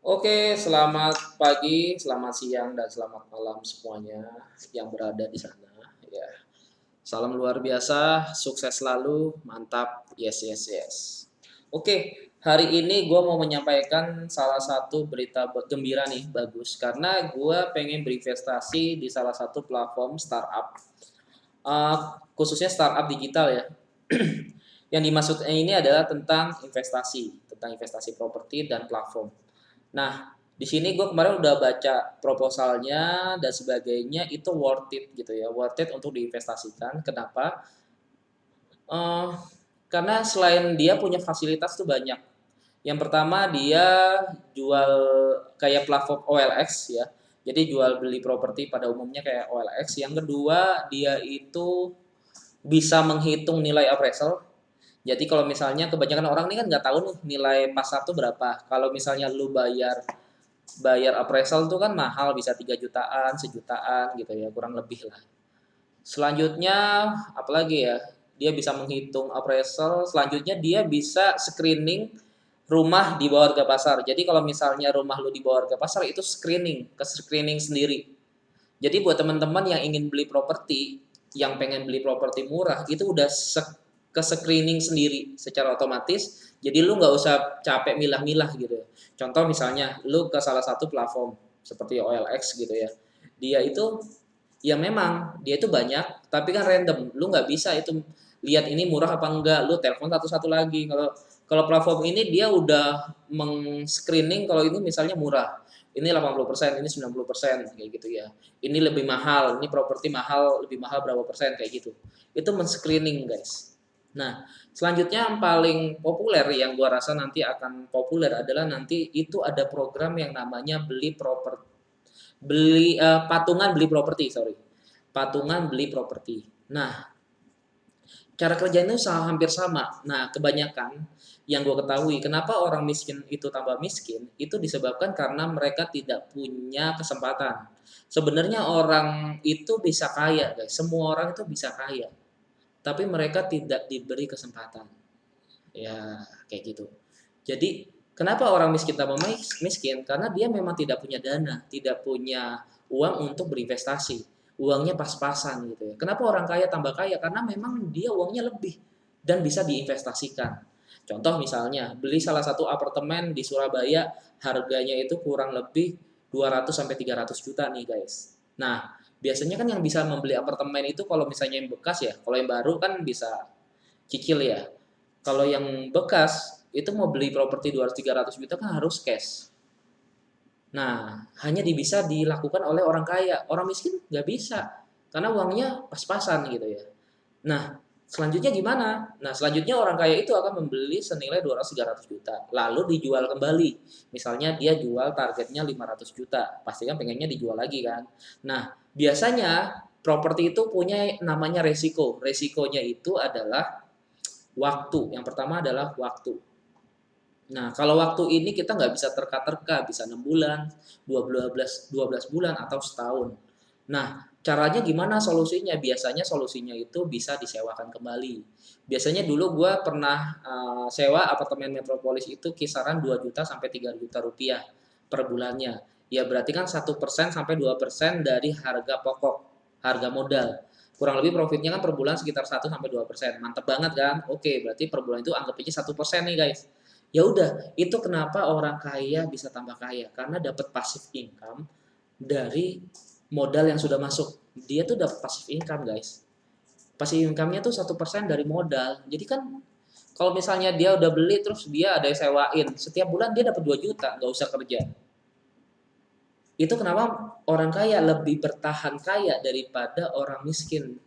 Oke, selamat pagi, selamat siang, dan selamat malam semuanya yang berada di sana. Ya, salam luar biasa, sukses selalu, mantap, yes, yes, yes. Oke, hari ini gue mau menyampaikan salah satu berita gembira nih, bagus. Karena gue pengen berinvestasi di salah satu platform startup, uh, khususnya startup digital ya. Yang dimaksud ini adalah tentang investasi properti dan platform. Nah, di sini gue kemarin udah baca proposalnya dan sebagainya, itu worth it gitu ya, worth it untuk diinvestasikan. Kenapa? Eh, karena selain dia punya fasilitas tuh banyak. Yang pertama dia jual kayak platform OLX ya, jadi jual beli properti pada umumnya kayak OLX. Yang kedua dia itu bisa menghitung nilai appraisal. Jadi kalau misalnya kebanyakan orang ini kan nggak tahu nih nilai pasar tuh berapa. Kalau misalnya lu bayar bayar appraisal tuh kan mahal, bisa 3 jutaan, sejutaan gitu ya, kurang lebih lah. Selanjutnya apalagi ya? Dia bisa menghitung appraisal, selanjutnya dia bisa screening rumah di bawah harga pasar. Jadi kalau misalnya rumah lu di bawah harga pasar itu screening sendiri. Jadi buat teman-teman yang ingin beli properti, yang pengen beli properti murah, itu udah ke screening sendiri secara otomatis. Jadi lu nggak usah capek milah-milah gitu. Contoh misalnya lu ke salah satu platform seperti OLX gitu ya. Dia itu ya memang dia itu banyak, tapi kan random. Lu nggak bisa itu lihat ini murah apa enggak. Lu telepon satu-satu lagi. Kalau kalau platform ini dia udah meng-screening kalau ini misalnya murah. Ini 80%, ini 90% kayak gitu ya. Ini lebih mahal, ini properti mahal, lebih mahal berapa persen kayak gitu. Itu men-screening, guys. Nah, selanjutnya yang paling populer yang gua rasa nanti akan populer adalah nanti itu ada program yang namanya patungan beli properti, sorry. Patungan beli properti. Nah, cara kerjanya itu hampir sama. Nah, kebanyakan yang gue ketahui, kenapa orang miskin itu tambah miskin, itu disebabkan karena mereka tidak punya kesempatan. Sebenarnya orang itu bisa kaya, guys. Semua orang itu bisa kaya, tapi mereka tidak diberi kesempatan. Ya, kayak gitu. Jadi, kenapa orang miskin tambah miskin? Karena dia memang tidak punya dana, tidak punya uang untuk berinvestasi. Uangnya pas-pasan gitu ya. Kenapa orang kaya tambah kaya? Karena memang dia uangnya lebih dan bisa diinvestasikan. Contoh misalnya, beli salah satu apartemen di Surabaya, harganya itu kurang lebih 200 sampai 300 juta nih, guys. Nah, biasanya kan yang bisa membeli apartemen itu kalau misalnya yang bekas ya, kalau yang baru kan bisa cicil ya. Kalau yang bekas itu mau beli properti 200-300 juta kan harus cash. Nah, hanya bisa dilakukan oleh orang kaya. Orang miskin nggak bisa karena uangnya pas-pasan gitu ya. Nah, selanjutnya gimana? Nah, selanjutnya orang kaya itu akan membeli senilai 200-300 juta, lalu dijual kembali. Misalnya dia jual targetnya 500 juta, pasti kan pengennya dijual lagi kan. Nah, biasanya properti itu punya namanya resiko. Resikonya itu adalah waktu. Yang pertama adalah waktu. Nah, kalau waktu ini kita nggak bisa terka-terka, bisa 6 bulan, 12 bulan, atau setahun. Nah, caranya gimana solusinya? Biasanya solusinya itu bisa disewakan kembali. Biasanya dulu gue pernah sewa apartemen metropolis itu kisaran 2 juta sampai 3 juta rupiah per bulannya. Ya berarti kan 1% sampai 2% dari harga pokok, harga modal. Kurang lebih profitnya kan per bulan sekitar 1 sampai 2%. Mantep banget kan? Oke, berarti per bulan itu anggap aja 1% nih guys. Ya udah, itu kenapa orang kaya bisa tambah kaya karena dapat passive income dari modal yang sudah masuk. Dia tuh dapat passive income, guys. Passive income-nya tuh 1% dari modal. Jadi kan kalau misalnya dia udah beli terus dia ada yang sewain, setiap bulan dia dapat 2 juta, nggak usah kerja. Itu kenapa orang kaya lebih bertahan kaya daripada orang miskin.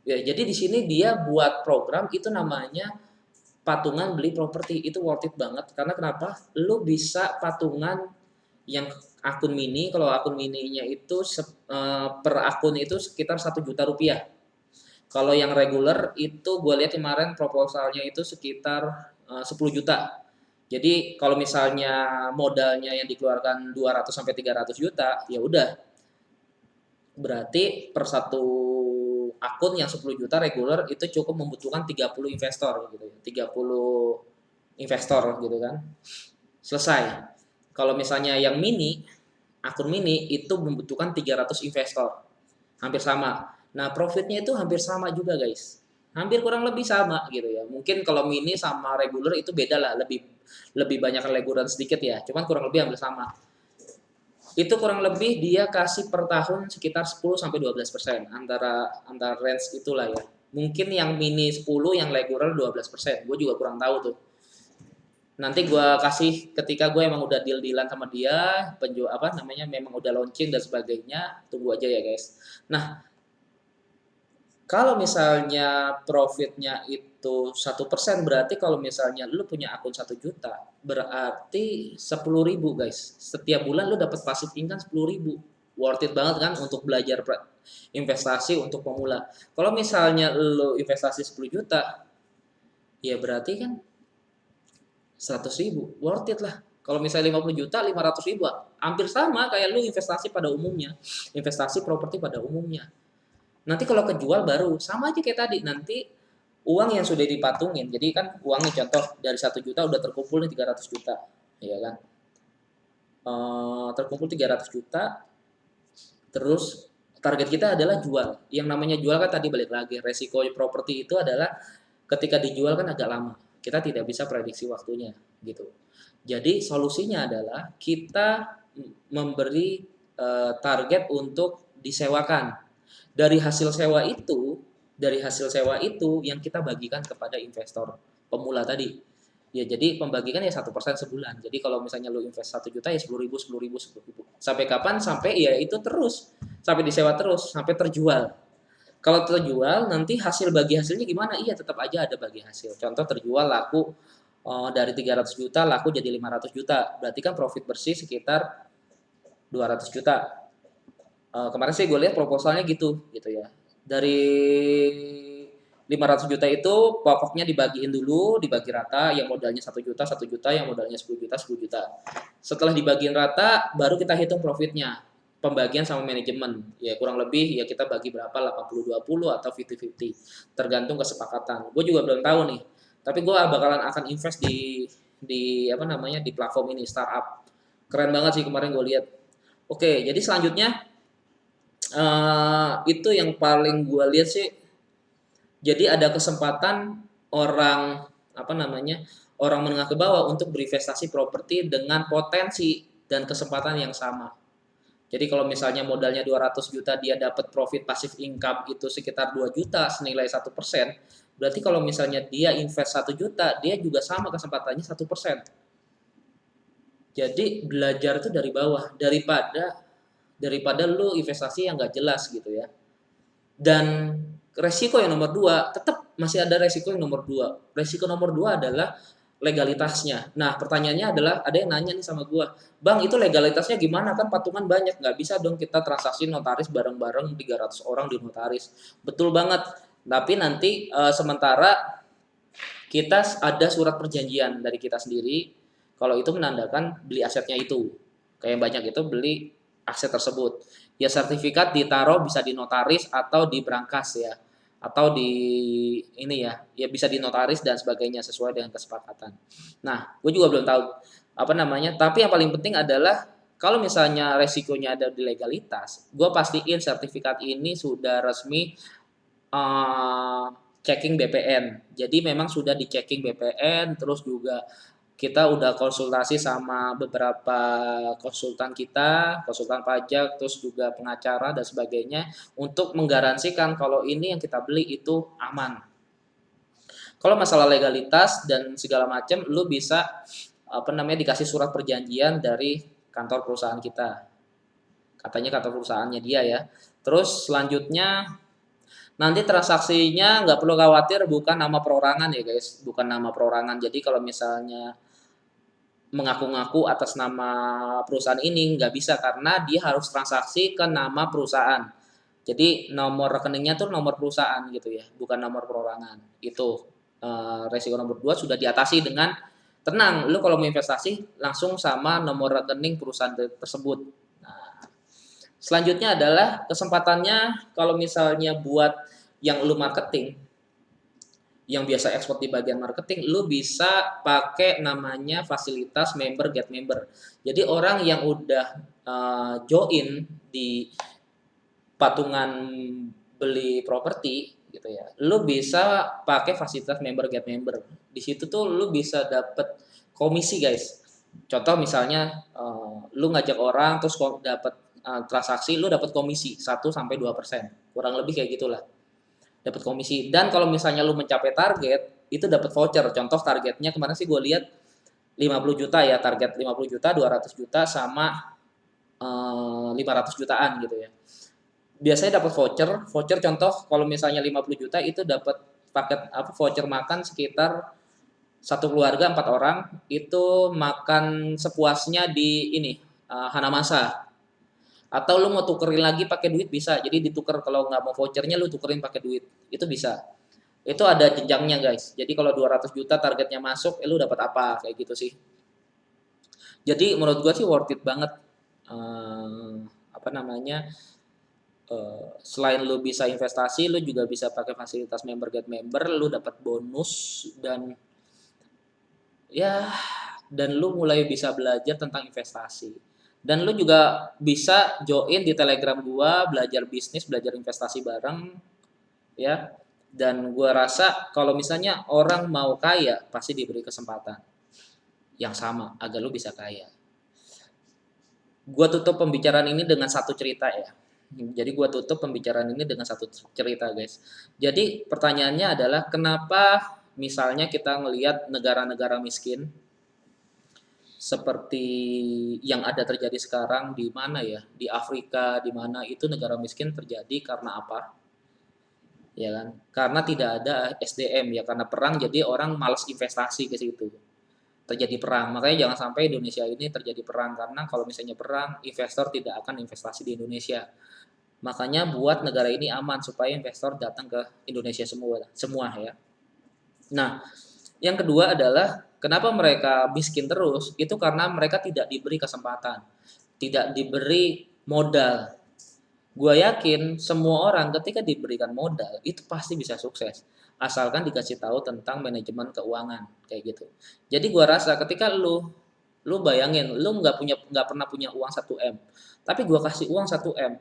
Ya, jadi di sini dia buat program itu namanya patungan beli properti. Itu worth it banget karena kenapa? Lu bisa patungan yang akun mini, kalau akun mininya itu per akun itu sekitar 1 juta rupiah. Kalau yang reguler itu gue lihat kemarin proposalnya itu sekitar 10 juta. Jadi kalau misalnya modalnya yang dikeluarkan 200 sampai 300 juta, ya udah berarti per satu akun yang 10 juta reguler itu cukup membutuhkan 30 investor gitu ya. 30 investor gitu kan. Selesai. Kalau misalnya yang mini, akun mini itu membutuhkan 300 investor. Hampir sama. Nah, profitnya itu hampir sama juga, guys. Hampir kurang lebih sama gitu ya. Mungkin kalau mini sama regular itu beda lah, lebih lebih banyak regular sedikit ya. Cuman kurang lebih hampir sama. Itu kurang lebih dia kasih per tahun sekitar 10 sampai 12% antara antara range itulah ya. Mungkin yang mini 10, yang regular 12%. Gue juga kurang tahu tuh. Nanti gue kasih ketika gue emang udah deal-dealan sama dia, penjual apa namanya memang udah launching dan sebagainya, tunggu aja ya guys. Nah, kalau misalnya profitnya itu 1%, berarti kalau misalnya lu punya akun 1 juta, berarti 10.000 guys. Setiap bulan lu dapat passive income 10.000. Worth it banget kan untuk belajar investasi untuk pemula. Kalau misalnya lu investasi 10 juta, ya berarti kan 100.000, worth it lah. Kalau misalnya 50 juta, 500.000, hampir sama kayak lu investasi pada umumnya, investasi properti pada umumnya. Nanti kalau kejual baru sama aja kayak tadi, nanti uang yang sudah dipatungin, jadi kan uangnya contoh dari 1 juta udah terkumpul nih 300 juta, ya kan? Terkumpul 300 juta, terus target kita adalah jual. Yang namanya jual kan tadi balik lagi, resiko properti itu adalah ketika dijual kan agak lama. Kita tidak bisa prediksi waktunya gitu. Jadi solusinya adalah kita memberi target untuk disewakan. Dari hasil sewa itu yang kita bagikan kepada investor pemula tadi. Ya jadi pembagikan ya 1% sebulan. Jadi kalau misalnya lu invest 1 juta ya 10.000, 10.000, 10.000. Sampai kapan? Sampai ya itu terus. Sampai disewa terus, sampai terjual. Kalau terjual nanti hasil bagi hasilnya gimana? Iya tetap aja ada bagi hasil. Contoh terjual laku dari 300 juta laku jadi 500 juta. Berarti kan profit bersih sekitar 200 juta. Kemarin sih gue lihat proposalnya gitu ya. Dari 500 juta itu pokoknya dibagiin dulu, dibagi rata, yang modalnya 1 juta, 1 juta, yang modalnya 10 juta, 10 juta. Setelah dibagiin rata, baru kita hitung profitnya. Pembagian sama manajemen. Ya kurang lebih ya kita bagi berapa, 80-20 atau 50-50. Tergantung kesepakatan. Gue juga belum tahu nih. Tapi gue bakalan akan invest di apa namanya di platform ini, startup. Keren banget sih kemarin gue lihat. Oke, jadi selanjutnya itu yang paling gue lihat sih. Jadi ada kesempatan orang apa namanya orang menengah ke bawah untuk berinvestasi properti dengan potensi dan kesempatan yang sama. Jadi kalau misalnya modalnya 200 juta dia dapat profit passive income itu sekitar 2 juta senilai 1%. Berarti kalau misalnya dia invest 1 juta, dia juga sama kesempatannya 1%. Jadi belajar itu dari bawah daripada lu investasi yang nggak jelas gitu ya. Dan resiko yang nomor dua, tetap masih ada resiko yang nomor dua. Resiko nomor dua adalah legalitasnya. Nah, pertanyaannya adalah ada yang nanya nih sama gua, Bang, itu legalitasnya gimana? Kan patungan banyak, nggak bisa dong kita transaksi notaris bareng-bareng 300 orang di notaris. Betul banget. Tapi nanti sementara kita ada surat perjanjian dari kita sendiri, kalau itu menandakan beli asetnya itu. Kayak banyak itu beli aset tersebut. Ya sertifikat ditaruh bisa di notaris atau di brankas ya. Atau di ini ya bisa di notaris dan sebagainya sesuai dengan kesepakatan. Nah, gue juga belum tahu apa namanya, tapi yang paling penting adalah kalau misalnya resikonya ada di legalitas, gue pastiin sertifikat ini sudah resmi uh, checking BPN. Jadi memang sudah dicekking BPN, terus juga kita udah konsultasi sama beberapa konsultan kita, konsultan pajak, terus juga pengacara dan sebagainya untuk menggaransikan kalau ini yang kita beli itu aman. Kalau masalah legalitas dan segala macam, lu bisa apa namanya dikasih surat perjanjian dari kantor perusahaan kita. Katanya kantor perusahaannya dia ya. Terus selanjutnya nanti transaksinya nggak perlu khawatir bukan nama perorangan ya guys, bukan nama perorangan. Jadi kalau misalnya mengaku-ngaku atas nama perusahaan ini nggak bisa karena dia harus transaksi ke nama perusahaan. Jadi nomor rekeningnya tuh nomor perusahaan gitu ya, bukan nomor perorangan. Itu resiko nomor 2 sudah diatasi dengan tenang. Lu kalau mau investasi langsung sama nomor rekening perusahaan tersebut. Nah, selanjutnya adalah kesempatannya kalau misalnya buat yang lu marketing yang biasa ekspor di bagian marketing, lu bisa pakai namanya fasilitas member get member. Jadi orang yang udah join di patungan beli properti gitu ya, lu bisa pakai fasilitas member get member. Di situ tuh lu bisa dapet komisi guys. Contoh misalnya lu ngajak orang terus dapat transaksi, lu dapat komisi 1-2%, kurang lebih kayak gitulah, dapat komisi. Dan kalau misalnya lu mencapai target itu dapat voucher. Contoh targetnya kemarin sih gue lihat 50 juta ya, target 50 juta, 200 juta sama 500 jutaan gitu ya. Biasanya dapat voucher contoh kalau misalnya 50 juta itu dapat paket apa voucher makan sekitar satu keluarga 4 orang itu makan sepuasnya di ini Hanamasa. Atau lu mau tukerin lagi pakai duit bisa. Jadi ditukar kalau nggak mau vouchernya lu tukerin pakai duit. Itu bisa. Itu ada jenjangnya guys. Jadi kalau 200 juta targetnya masuk, lu dapat apa kayak gitu sih. Jadi menurut gua sih worth it banget. Apa namanya? Selain lu bisa investasi, lu juga bisa pakai fasilitas member get member, lu dapat bonus ya dan lu mulai bisa belajar tentang investasi. Dan lu juga bisa join di Telegram gua, belajar bisnis, belajar investasi bareng ya. Dan gua rasa kalau misalnya orang mau kaya pasti diberi kesempatan yang sama agar lu bisa kaya. Gua tutup pembicaraan ini dengan satu cerita ya. Jadi gua tutup pembicaraan ini dengan satu cerita guys. Jadi pertanyaannya adalah kenapa misalnya kita ngelihat negara-negara miskin seperti yang ada terjadi sekarang di mana ya, di Afrika, di mana itu negara miskin terjadi karena apa? Ya kan? Karena tidak ada SDM ya, karena perang jadi orang malas investasi ke situ. Terjadi perang. Makanya jangan sampai Indonesia ini terjadi perang karena kalau misalnya perang, investor tidak akan investasi di Indonesia. Makanya buat negara ini aman supaya investor datang ke Indonesia semua ya. Nah, yang kedua adalah kenapa mereka miskin terus? Itu karena mereka tidak diberi kesempatan, tidak diberi modal. Gue yakin semua orang ketika diberikan modal itu pasti bisa sukses, asalkan dikasih tahu tentang manajemen keuangan kayak gitu. Jadi gue rasa ketika lu bayangin, lu nggak pernah punya uang 1 M, tapi gue kasih uang 1 M,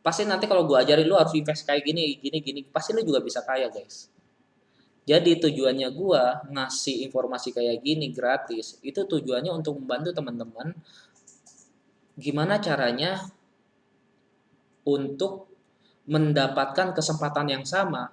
pasti nanti kalau gue ajarin lu harus invest kayak gini, gini, gini, pasti lu juga bisa kaya guys. Jadi tujuannya gua ngasih informasi kayak gini gratis, itu tujuannya untuk membantu teman-teman gimana caranya untuk mendapatkan kesempatan yang sama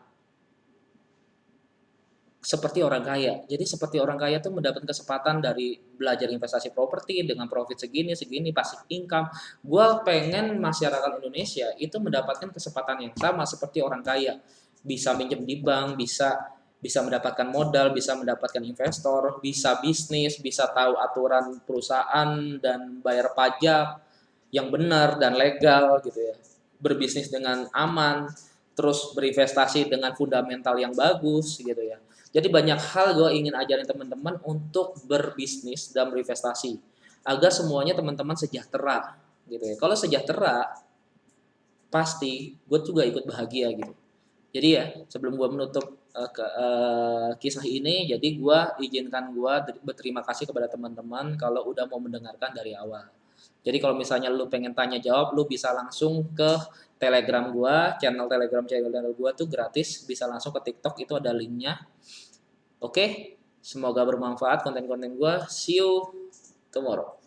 seperti orang kaya. Jadi seperti orang kaya tuh mendapat kesempatan dari belajar investasi properti dengan profit segini passive income. Gua pengen masyarakat Indonesia itu mendapatkan kesempatan yang sama seperti orang kaya. Bisa minjem di bank, bisa bisa mendapatkan modal, bisa mendapatkan investor, bisa bisnis, bisa tahu aturan perusahaan dan bayar pajak yang benar dan legal gitu ya. Berbisnis dengan aman, terus berinvestasi dengan fundamental yang bagus gitu ya. Jadi banyak hal gue ingin ajarin teman-teman untuk berbisnis dan berinvestasi agar semuanya teman-teman sejahtera gitu ya. Kalau sejahtera pasti gue juga ikut bahagia gitu. Jadi ya sebelum gue menutup kisah ini, jadi gue izinkan gue berterima kasih kepada teman-teman kalau udah mau mendengarkan dari awal. Jadi kalau misalnya lu pengen tanya jawab, lu bisa langsung ke Telegram gue, channel gue tuh gratis, bisa langsung ke TikTok itu ada linknya. Oke, semoga bermanfaat konten-konten gue. See you tomorrow.